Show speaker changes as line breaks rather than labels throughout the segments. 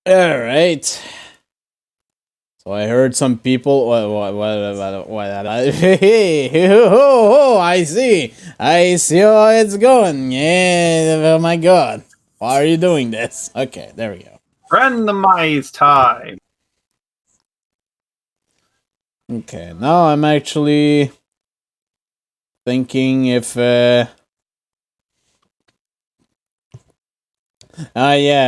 Alright. So I heard some people. Hey, I see. I see how it's going. Yeah, oh my god. Why are you doing this? Okay, there we go.
Randomize time.
Okay, now I'm actually thinking if yeah,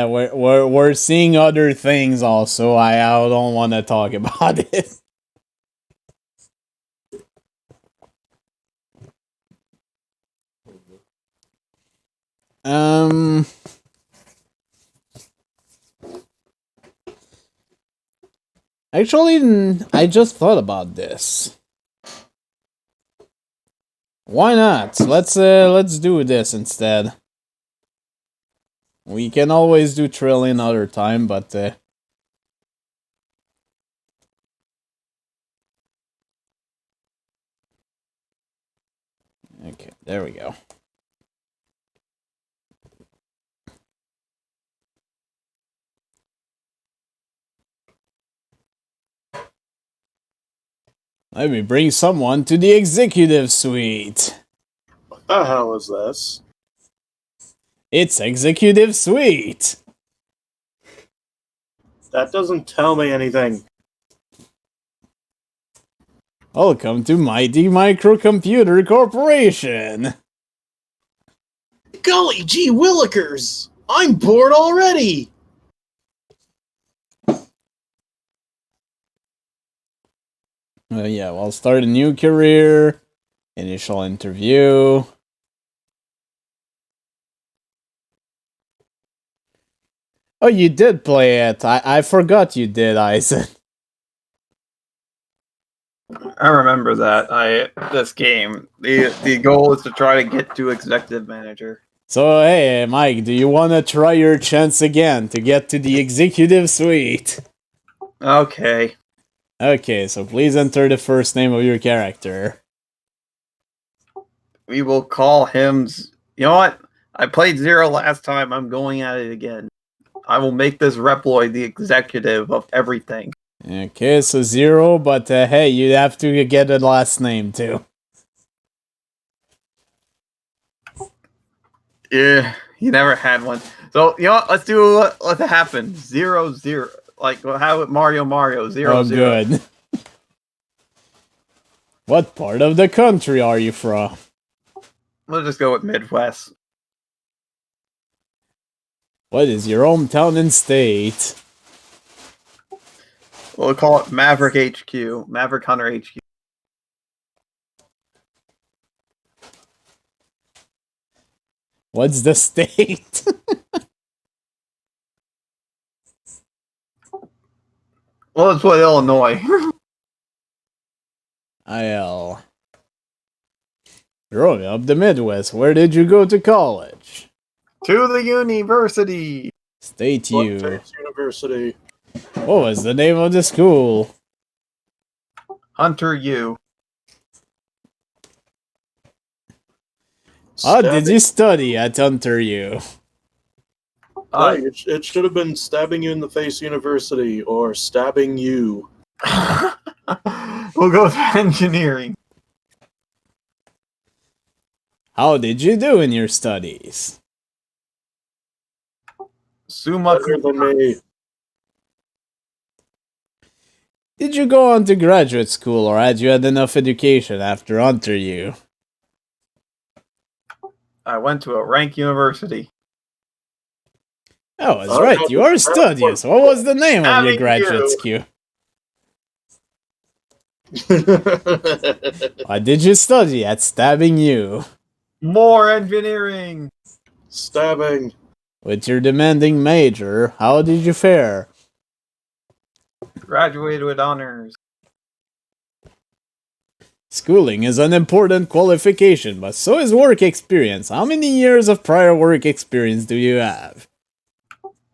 we're seeing other things also. I don't want to talk about it. Um Actually, I just thought about this. Why not? Let's do this instead. We can always do Trill another time, but okay, there we go. Let me bring someone to the executive suite.
What the hell is this?
It's executive suite.
That doesn't tell me anything.
Welcome to Mighty Microcomputer Corporation.
Golly gee willikers! I'm bored already!
Yeah, well, start a new career. Initial interview. Oh, you did play it. I forgot you did, Isaac.
I remember that. This game. The goal is to try to get to executive manager.
So, hey, Mike, do you want to try your chance again to get to the executive suite?
Okay.
Okay, so please enter the first name of your character.
We will call him. You know what? I played Zero last time. I'm going at it again. I will make this Reploid the executive of everything.
Okay, so Zero, but hey, you have to get a last name too.
Yeah, he never had one. So you know what? Let's do what happened. 0-0. Like how it Mario 0-0.
Oh, good. What part of the country are you from?
We'll just go with Midwest.
What is your hometown and state?
We'll call it Maverick HQ. Maverick Hunter HQ.
What's the state?
Well, let's put Illinois.
IL. Growing up the Midwest, where did you go to college?
To the university.
State U.
State University.
What was the name of the school?
Hunter U.
How did you study at Hunter U?
It should have been Stabbing You in the Face University or Stabbing You.
We'll go with engineering.
How did you do in your studies?
Summa
Better than me.
Did you go on to graduate school or had you had enough education after Hunter U?
I went to a rank university.
Oh, that's right, you are studious. What was the name of your graduate school? Why did you study at Stabbing U?
More engineering.
Stabbing.
With your demanding major, how did you fare?
Graduated with honors.
Schooling is an important qualification, but so is work experience. How many years of prior work experience do you have?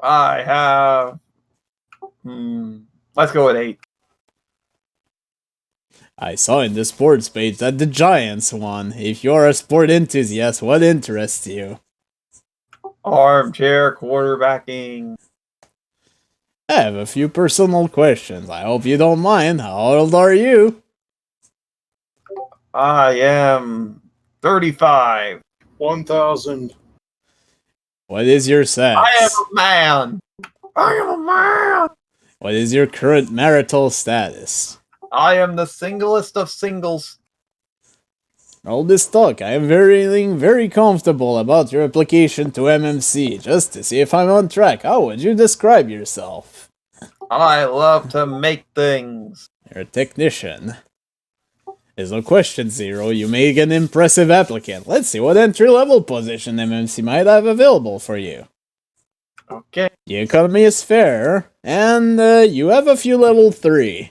I have... let's go with 8.
I saw in the sports page that the Giants won. If you're a sport enthusiast, what interests you?
Armchair quarterbacking.
I have a few personal questions. I hope you don't mind. How old are you?
I am 35.
1,000.
What is your
I am
sex?
a man. I am a man.
What is your current marital status?
I am the singlest of singles.
All this talk, I am very comfortable about your application to MMC. Just to see if I'm on track, how would you describe yourself?
I love to make things.
You're a technician. There's no question, Zero. You make an impressive applicant. Let's see what entry-level position MMC might have available for you.
Okay.
The economy is fair, and you have a few level 3.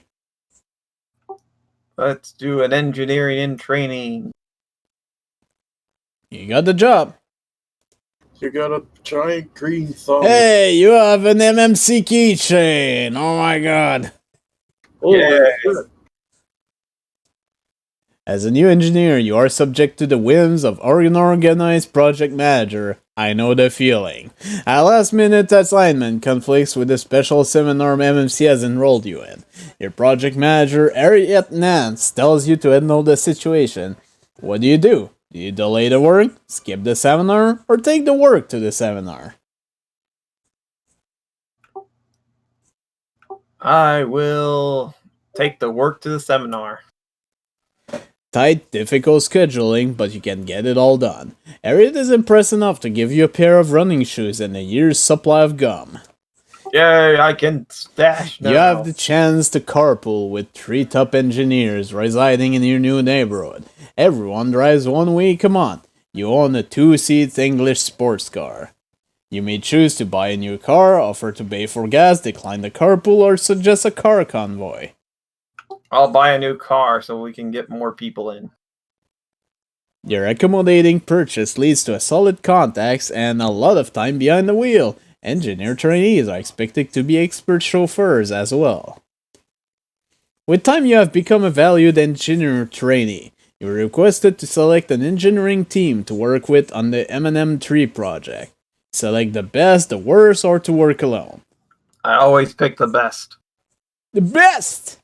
Let's do an engineering and training.
You got the job.
You got a giant green thumb.
Hey, you have an MMC keychain. Oh my god.
Oh,
Yeah.
shit.
As a new engineer, you are subject to the whims of unorganized project manager. I know the feeling. A last-minute assignment conflicts with the special seminar MMC has enrolled you in. Your project manager, Harriet Nance, tells you to handle the situation. What do? Do you delay the work, skip the seminar, or take the work to the seminar?
I will take the work to the seminar.
Tight, difficult scheduling, but you can get it all done. Harriet is impressed enough to give you a pair of running shoes and a year's supply of gum.
Yay, I can stash now.
You have the chance to carpool with 3 top engineers residing in your new neighborhood. Everyone drives 1 week a month. You own a 2-seat English sports car. You may choose to buy a new car, offer to pay for gas, decline the carpool, or suggest a car convoy.
I'll buy a new car so we can get more people in.
Your accommodating purchase leads to a solid contacts and a lot of time behind the wheel. Engineer trainees are expected to be expert chauffeurs as well. With time, you have become a valued engineer trainee. You are requested to select an engineering team to work with on the M&M 3 project. Select the best, the worst, or to work alone.
I always pick the best.
The best!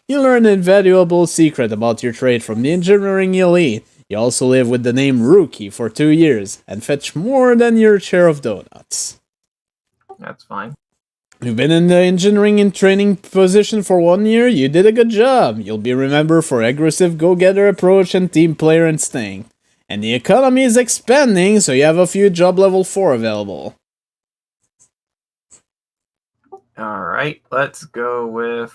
You learn an invaluable secret about your trade from the engineering elite. You also live with the name Rookie for 2 years and fetch more than your share of donuts.
That's fine.
You've been in the engineering and training position for 1 year. You did a good job. You'll be remembered for aggressive go-getter approach and team player instinct. And the economy is expanding, so you have a few job level 4 available.
Alright, let's go with...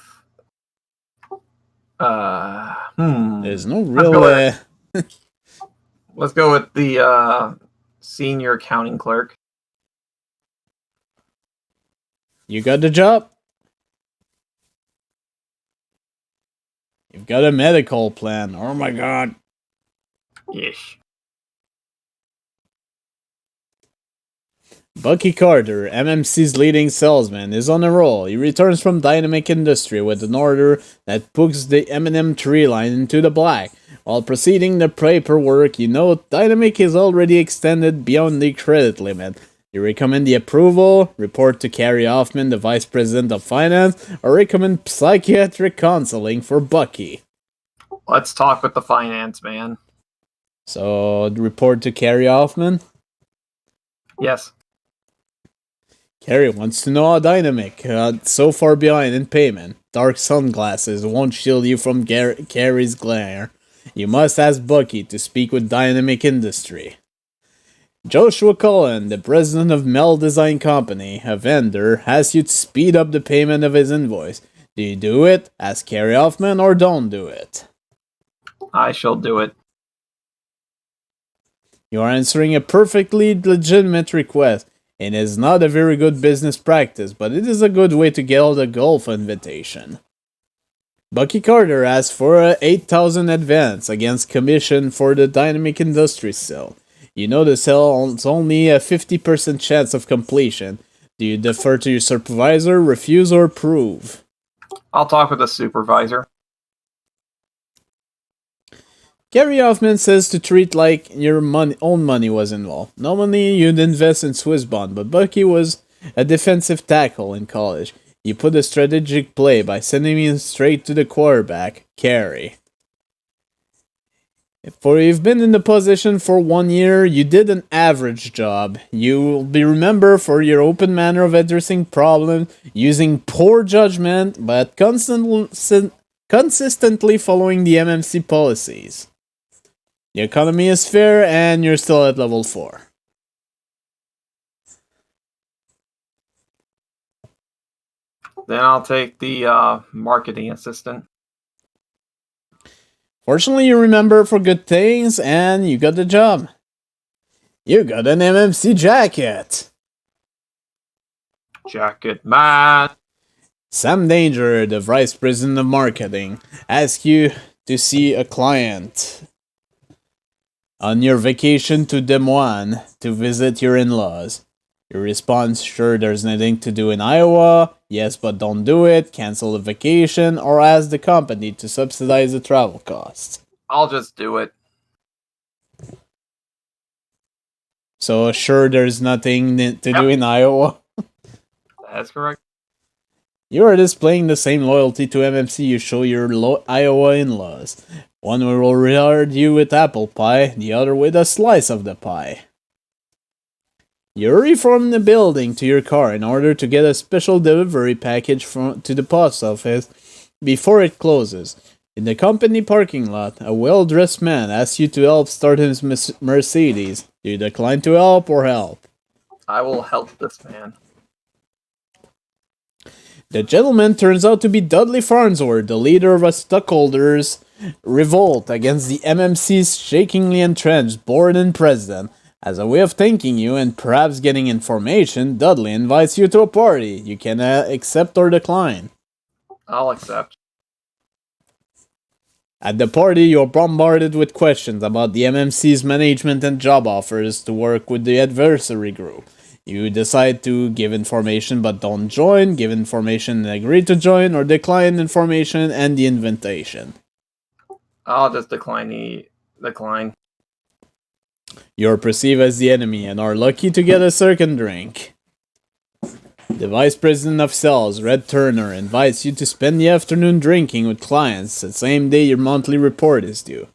There's no
Let's
real...
Let's go with the senior accounting clerk.
You got the job? You've got a medical plan. Oh my god.
Ish.
Bucky Carter, MMC's leading salesman, is on a roll. He returns from Dynamic Industry with an order that puts the M&M tree line into the black. While proceeding the paperwork, you note Dynamic is already extended beyond the credit limit. You recommend the approval, report to Carrie Hoffman, the Vice President of Finance, or recommend psychiatric counseling for Bucky.
Let's talk with the finance man.
So, report to Carrie Hoffman?
Yes.
Carrie wants to know how Dynamic, so far behind in payment. Dark sunglasses won't shield you from Carrie's glare. You must ask Bucky to speak with Dynamic Industry. Joshua Cullen, the president of Mel Design Company, a vendor, asks you to speed up the payment of his invoice. Do you do it, ask Carrie Hoffman, or don't do it?
I shall do it.
You are answering a perfectly legitimate request. It is not a very good business practice, but it is a good way to get out a golf invitation. Bucky Carter asks for a 8,000 advance against commission for the Dynamic Industries sale. You know the sale has only a 50% chance of completion. Do you defer to your supervisor, refuse, or approve?
I'll talk with the supervisor.
Gary Hoffman says to treat like your own money was involved. Normally you'd invest in Swiss bond, but Bucky was a defensive tackle in college. You put a strategic play by sending him straight to the quarterback, carry. For you've been in the position for 1 year, you did an average job. You will be remembered for your open manner of addressing problems, using poor judgment, but consistently following the MMC policies. The economy is fair, and you're still at level 4.
Then I'll take the marketing assistant.
Fortunately, you remember for good things, and you got the job. You got an MMC jacket.
Jacket man.
Sam Danger, the vice president of marketing, asks you to see a client on your vacation to Des Moines to visit your in-laws. Your response, sure, there's nothing to do in Iowa, yes, but don't do it, cancel the vacation, or ask the company to subsidize the travel costs.
I'll just do it.
So, sure, there's nothing to do in Iowa.
That's correct.
You are displaying the same loyalty to MMC you show your Iowa in-laws. One will reward you with apple pie, the other with a slice of the pie. You hurry from the building to your car in order to get a special delivery package to the post office before it closes. In the company parking lot, a well-dressed man asks you to help start his Mercedes. Do you decline to help or help?
I will help this man.
The gentleman turns out to be Dudley Farnsworth, the leader of a stockholders' revolt against the MMC's shakingly entrenched board and president. As a way of thanking you and perhaps getting information, Dudley invites you to a party. You can accept or decline.
I'll accept.
At the party, you're bombarded with questions about the MMC's management and job offers to work with the adversary group. You decide to give information but don't join, give information and agree to join, or decline information and the invitation.
I'll just decline.
You're perceived as the enemy and are lucky to get a second drink. The vice president of sales, Red Turner, invites you to spend the afternoon drinking with clients the same day your monthly report is due.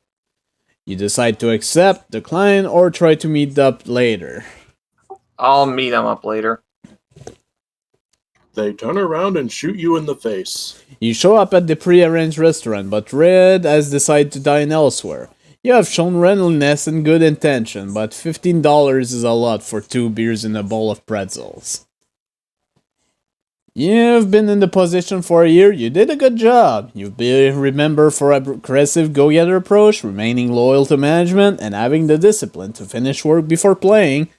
You decide to accept, decline, or try to meet up later.
I'll meet him up later.
They turn around and shoot you in the face.
You show up at the pre-arranged restaurant, but Red has decided to dine elsewhere. You have shown friendliness and good intention, but $15 is a lot for 2 beers and a bowl of pretzels. You've been in the position for a year, you did a good job. You've been remembered for an aggressive go-getter approach, remaining loyal to management, and having the discipline to finish work before playing.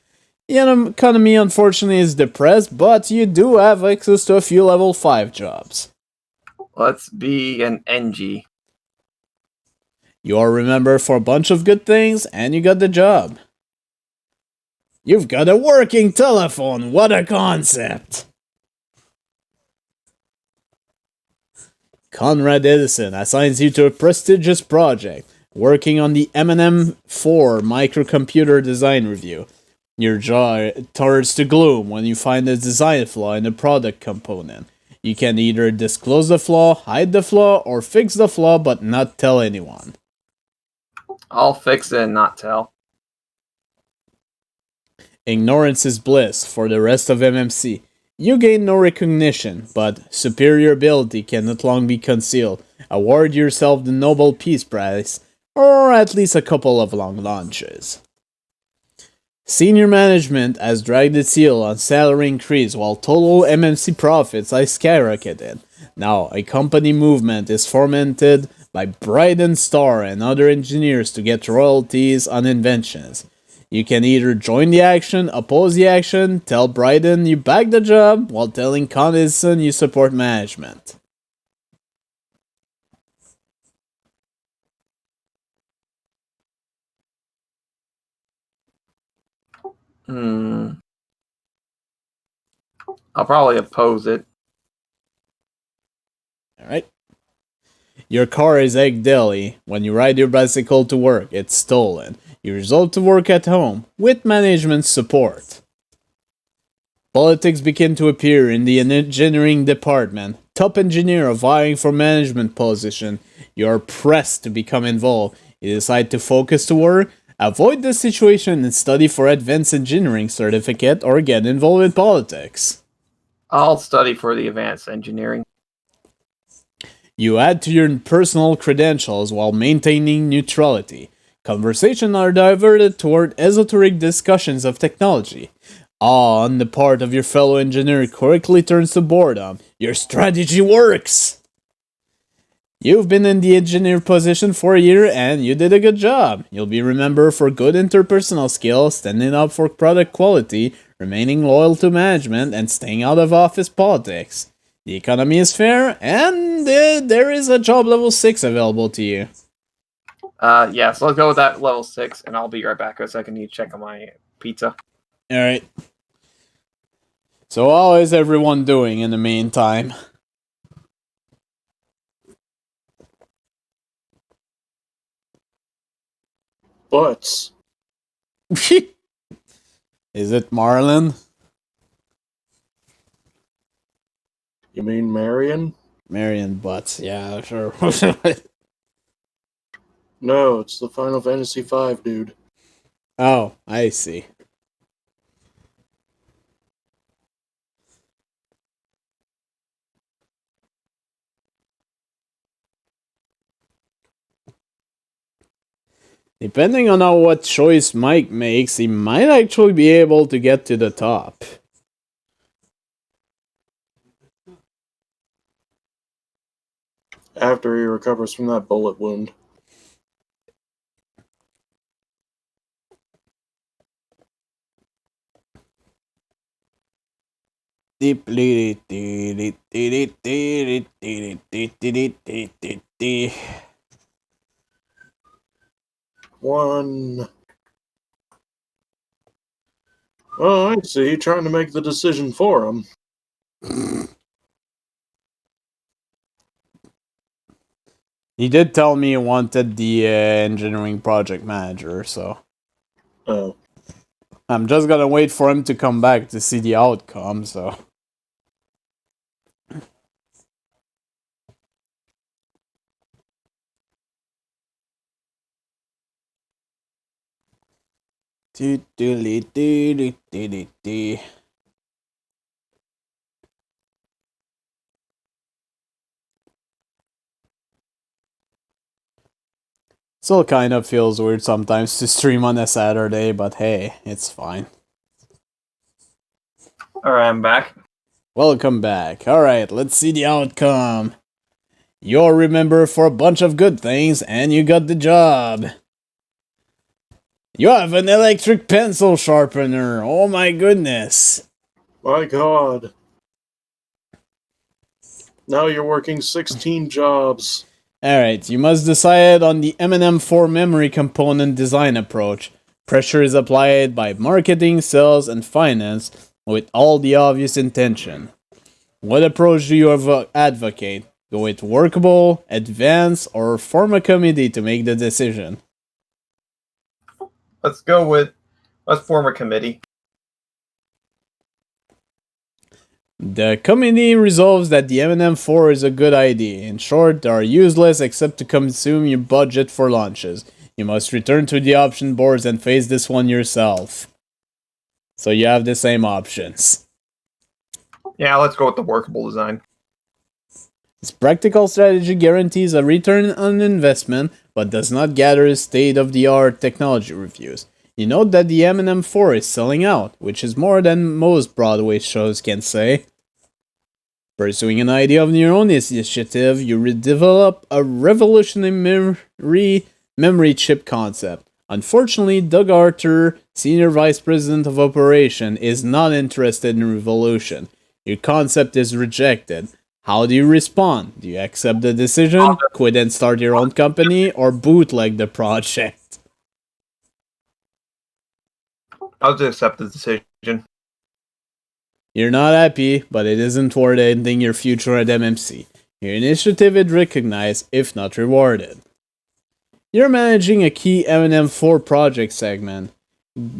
The economy unfortunately is depressed, but you do have access to a few level 5 jobs.
Let's be an NG.
You are remembered for a bunch of good things, and you got the job. You've got a working telephone, what a concept! Conrad Edison assigns you to a prestigious project, working on the M&M4 microcomputer design review. Your jaw turns to gloom when you find a design flaw in a product component. You can either disclose the flaw, hide the flaw, or fix the flaw but not tell anyone.
I'll fix it and not tell.
Ignorance is bliss for the rest of MMC. You gain no recognition, but superior ability cannot long be concealed. Award yourself the Nobel Peace Prize, or at least a couple of long lunches. Senior management has dragged its heel on salary increase while total MMC profits have skyrocketed. Now, a company movement is fomented by Bryden Starr and other engineers to get royalties on inventions. You can either join the action, oppose the action, tell Bryden you back the job, while telling Con Edison you support management.
I'll probably oppose it.
Alright. Your car is egg deli. When you ride your bicycle to work, it's stolen. You resolve to work at home, with management's support. Politics begin to appear in the engineering department. Top engineer are vying for management position. You are pressed to become involved. You decide to focus to work, avoid the situation and study for advanced engineering certificate or get involved in politics.
I'll study for the advanced engineering.
You add to your personal credentials while maintaining neutrality. Conversations are diverted toward esoteric discussions of technology. Awe on the part of your fellow engineer quickly turns to boredom. Your strategy works! You've been in the engineer position for a year and you did a good job. You'll be remembered for good interpersonal skills, standing up for product quality, remaining loyal to management, and staying out of office politics. The economy is fair, and there is a job level 6 available to you.
Yeah, so let's go with that level 6, and I'll be right back because I can need to check on my pizza.
Alright. So how is everyone doing in the meantime?
Butts.
Is it Marlin?
You mean Marion?
Marion Butts, yeah, sure.
No, it's the Final Fantasy V, dude.
Oh, I see. Depending on what choice Mike makes, he might actually be able to get to the top.
After he recovers from that bullet wound. One. Oh, I see. Trying to make the decision for him.
He did tell me he wanted the engineering project manager, so...
Oh.
I'm just gonna wait for him to come back to see the outcome, so... Still kind of feels weird sometimes to stream on a Saturday, but hey, it's fine.
Alright, I'm back.
Welcome back. Alright, let's see the outcome. You're remembered for a bunch of good things, and you got the job. You have an electric pencil sharpener. Oh my goodness.
My god. Now you're working 16 jobs.
Alright, you must decide on the M&M4 memory component design approach. Pressure is applied by marketing, sales, and finance with all the obvious intention. What approach do you advocate? Go with workable, advanced, or form a committee to make the decision?
Let's form a committee.
The committee resolves that the M&M4 is a good idea. In short, they are useless except to consume your budget for launches. You must return to the option boards and face this one yourself. So you have the same options.
Yeah, let's go with the workable design.
This practical strategy guarantees a return on investment, but does not gather state-of-the-art technology reviews. You note that the M&M4 is selling out, which is more than most Broadway shows can say. Pursuing an idea of your own initiative, you develop a revolutionary memory chip concept. Unfortunately, Doug Arthur, Senior Vice President of Operation, is not interested in revolution. Your concept is rejected. How do you respond? Do you accept the decision, quit and start your own company, or bootleg the project?
I'll just accept the decision.
You're not happy, but it isn't worth ending your future at MMC. Your initiative is recognized, if not rewarded. You're managing a key M&M4 project segment.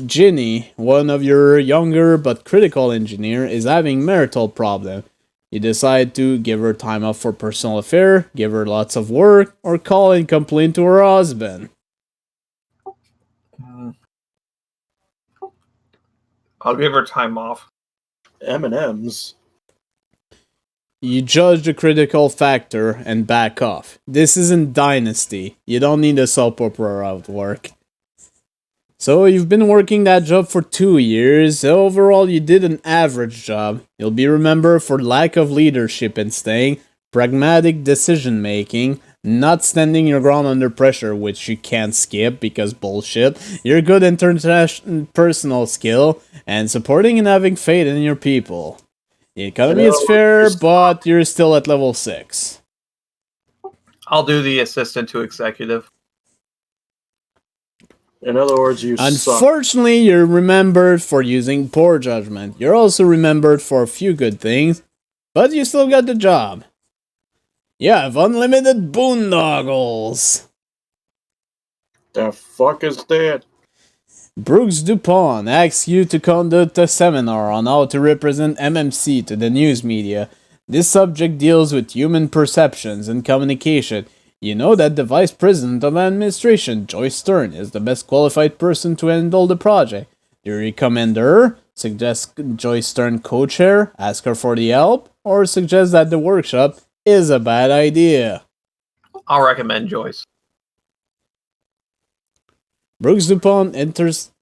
Ginny, one of your younger but critical engineer, is having marital problem. You decide to give her time off for personal affair, give her lots of work, or call and complain to her husband.
I'll give her time off.
M&M's.
You judge the critical factor and back off. This isn't Dynasty. You don't need a soap opera at work. So you've been working that job for 2 years. Overall, you did an average job. You'll be remembered for lack of leadership and staying, pragmatic decision making, not standing your ground under pressure, which you can't skip because bullshit. Your good interpersonal skill, and supporting and having faith in your people. The economy is fair, but you're still at level 6.
I'll do the assistant to executive.
In other words, you suck.
Unfortunately, you're remembered for using poor judgment. You're also remembered for a few good things, but you still got the job. You have unlimited boondoggles.
The fuck is that?
Brooks Dupont asks you to conduct a seminar on how to represent MMC to the news media. This subject deals with human perceptions and communication. You know that the Vice President of Administration, Joyce Stern, is the best qualified person to handle the project. Do you recommend her? Suggest Joyce Stern co-chair? Ask her for the help? Or suggest that the workshop is a bad idea?
I'll recommend Joyce.
Brooks Dupont interprets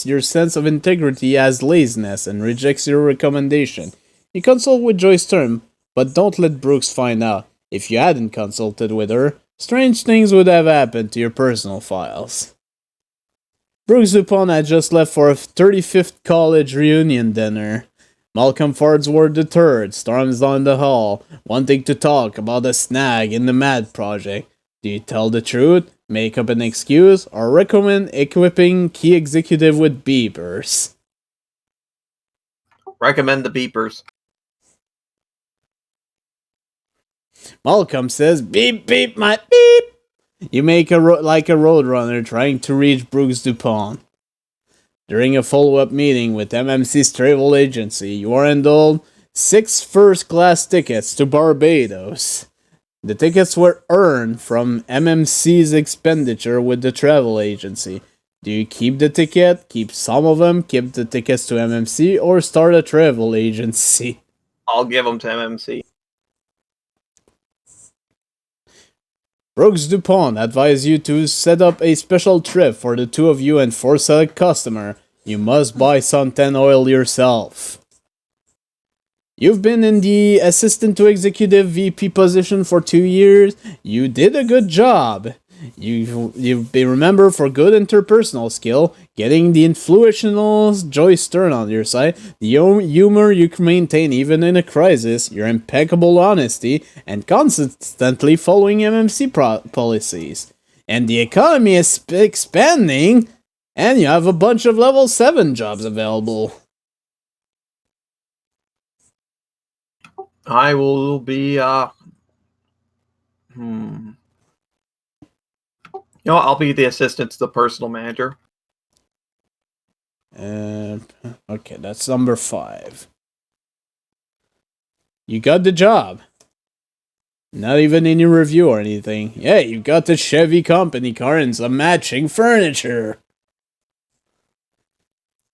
your sense of integrity as laziness and rejects your recommendation. You consult with Joyce Stern, but don't let Brooks find out. If you hadn't consulted with her, strange things would have happened to your personal files. Brooks Dupont had just left for a 35th college reunion dinner. Malcolm Farnsworth III storms down the hall, wanting to talk about a snag in the MAD project. Do you tell the truth, make up an excuse, or recommend equipping key executive with beepers?
Recommend the beepers.
Malcolm says, beep, beep, my beep. You make like a roadrunner trying to reach Brooks Dupont. During a follow-up meeting with MMC's travel agency, you are enrolled 6 first-class tickets to Barbados. The tickets were earned from MMC's expenditure with the travel agency. Do you keep the ticket, keep some of them, keep the tickets to MMC, or start a travel agency?
I'll give them to MMC.
Brooks Dupont advised you to set up a special trip for the two of you and 4 select customers. You must buy suntan oil yourself. You've been in the assistant to executive VP position for 2 years. You did a good job. You've been remembered for good interpersonal skill, getting the influential Joyce Stern on your side, the humor you can maintain even in a crisis, your impeccable honesty, and consistently following MMC policies. And the economy is expanding, and you have a bunch of level 7 jobs available.
I will be, You know, I'll be the assistant to the personal manager.
Okay, that's number 5. You got the job. Not even any review or anything. Yeah, you got the Chevy company car and some matching furniture.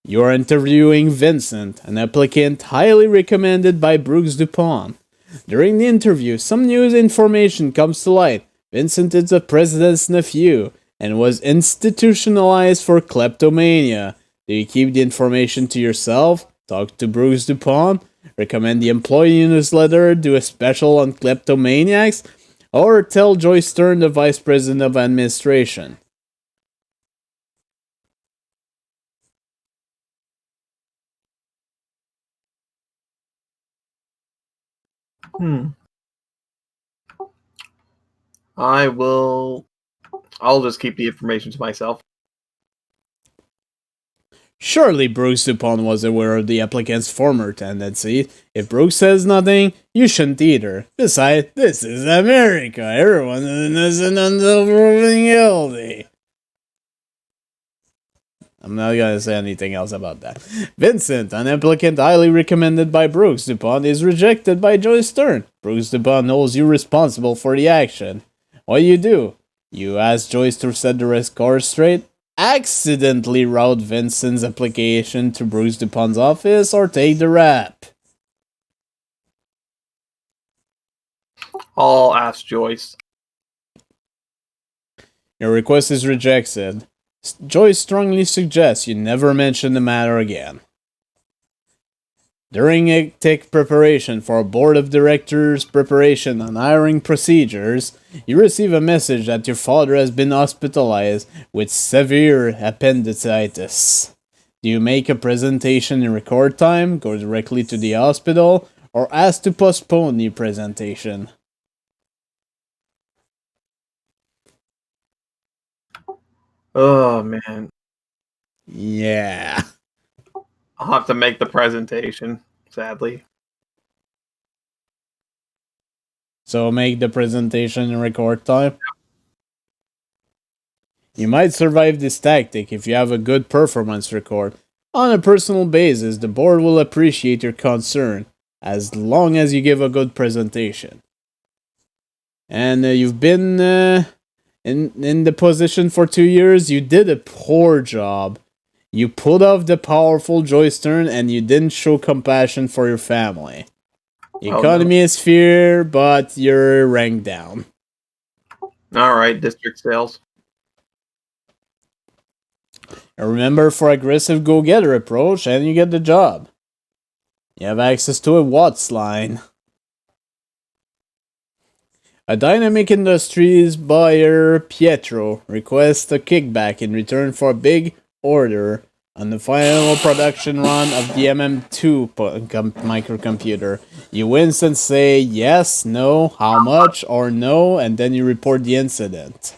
You are interviewing Vincent, an applicant highly recommended by Brooks Dupont. During the interview, some news information comes to light. Vincent is the president's nephew and was institutionalized for kleptomania. Do you keep the information to yourself? Talk to Brooks Dupont? Recommend the employee newsletter? Do a special on kleptomaniacs? Or tell Joyce Stern, the vice president of administration?
I'll just keep the information to myself.
Surely Brooks Dupont was aware of the applicant's former tendency. If Brooks says nothing, you shouldn't either. Besides, this is America. Everyone is innocent until proven guilty. I'm not gonna say anything else about that. Vincent, an applicant highly recommended by Brooks DuPont, is rejected by Joyce Stern. Brooks DuPont holds you responsible for the action. What do? You ask Joyce to set the record straight, accidentally route Vincent's application to Brooks DuPont's office, or take the rap.
I'll ask Joyce.
Your request is rejected. Joyce strongly suggests you never mention the matter again. During a tech preparation for a board of directors preparation on hiring procedures, you receive a message that your father has been hospitalized with severe appendicitis. Do you make a presentation in record time, go directly to the hospital, or ask to postpone the presentation?
Oh, man.
Yeah.
I'll have to make the presentation, sadly.
So make the presentation in record time. You might survive this tactic if you have a good performance record. On a personal basis, the board will appreciate your concern as long as you give a good presentation. And you've been in the position for 2 years. You did a poor job. You put off the powerful Joyce Stern and you didn't show compassion for your family. The economy is fair, but you're ranked down.
Alright, district sales.
And remember, for aggressive go-getter approach, and you get the job. You have access to a Watts line. A Dynamic Industries buyer, Pietro, requests a kickback in return for a big order on the final production run of the MM2 microcomputer. You instant say yes, no, how much, or no, and then you report the incident.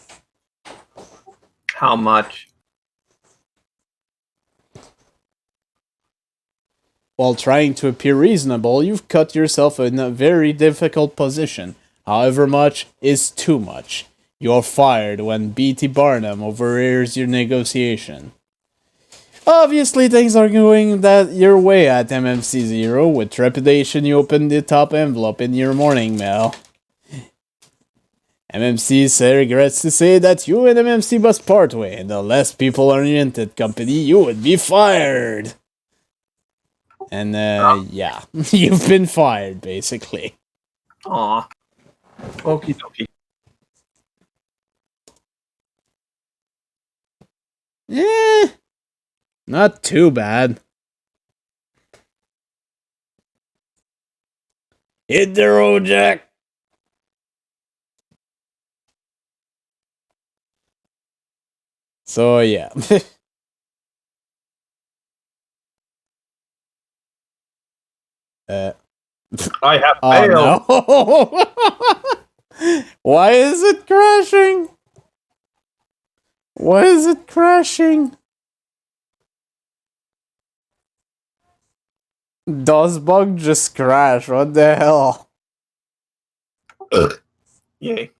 How much?
While trying to appear reasonable, you've cut yourself in a very difficult position. However much is too much. You're fired when B.T. Barnum overhears your negotiation. Obviously, things are going your way at MMC0. With trepidation, you open the top envelope in your morning mail. MMC regrets to say that you and MMC must part way. In a less people-oriented company, you would be fired. And, yeah. You've been fired, basically.
Aw. Okie dokie.
Not too bad. Hit the road, Jack! So, yeah.
I have failed.
Oh, no. Why is it crashing? Why is it crashing? Does bug just crash? What the hell?
Yay.